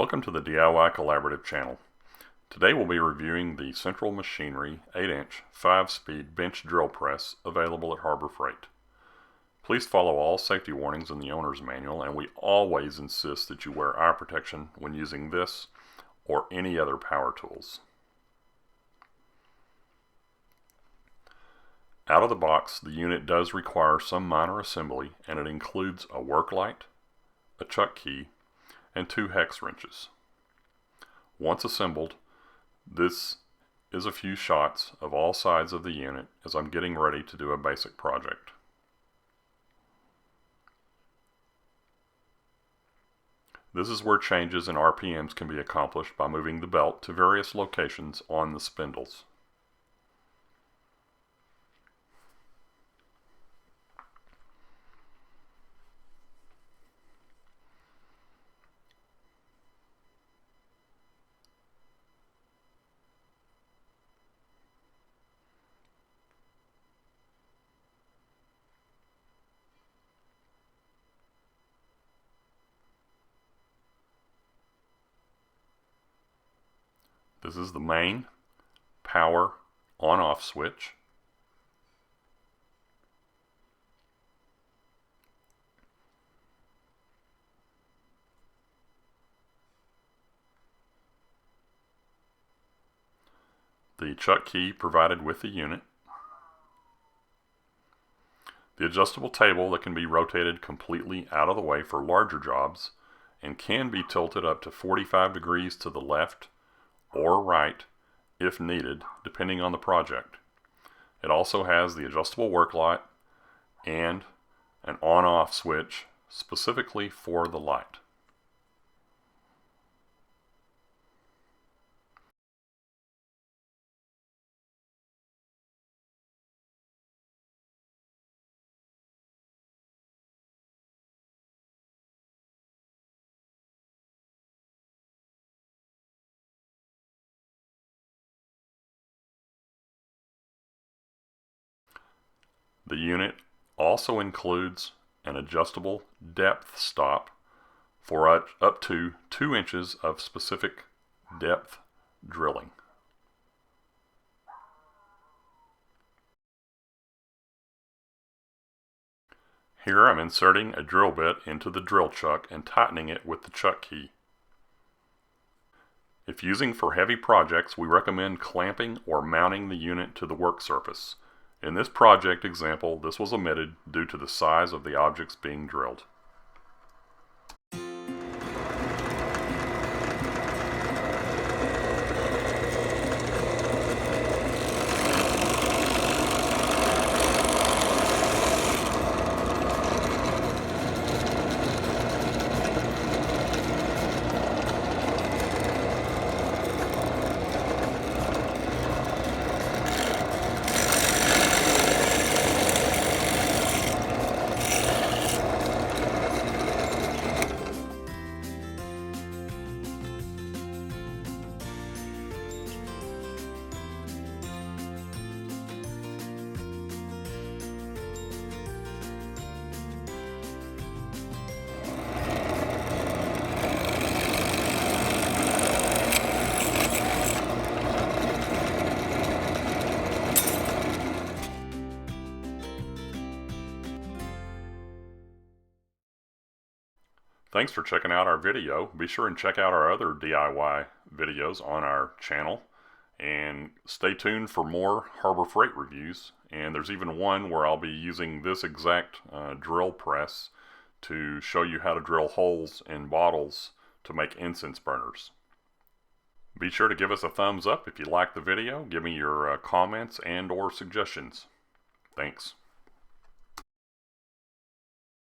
Welcome to the DIY Collaborative channel. Today we'll be reviewing the Central Machinery 8-inch 5-speed bench drill press available at Harbor Freight. Please follow all safety warnings in the owner's manual, and we always insist that you wear eye protection when using this or any other power tools. Out of the box, the unit does require some minor assembly, and it includes a work light, a chuck key, and 2 hex wrenches. Once assembled, this is a few shots of all sides of the unit as I'm getting ready to do a basic project. This is where changes in RPMs can be accomplished by moving the belt to various locations on the spindles. This is the main power on-off switch. The chuck key provided with the unit. The adjustable table that can be rotated completely out of the way for larger jobs and can be tilted up to 45 degrees to the left or right if needed, depending on the project. It also has the adjustable work light and an on-off switch specifically for the light. The unit also includes an adjustable depth stop for up to 2 inches of specific depth drilling. Here I'm inserting a drill bit into the drill chuck and tightening it with the chuck key. If using for heavy projects, we recommend clamping or mounting the unit to the work surface. In this project example, this was omitted due to the size of the objects being drilled. Thanks for checking out our video. Be sure and check out our other DIY videos on our channel, and stay tuned for more Harbor Freight reviews. And there's even one where I'll be using this exact drill press to show you how to drill holes in bottles to make incense burners. Be sure to give us a thumbs up if you like the video. Give me your comments and or suggestions. Thanks.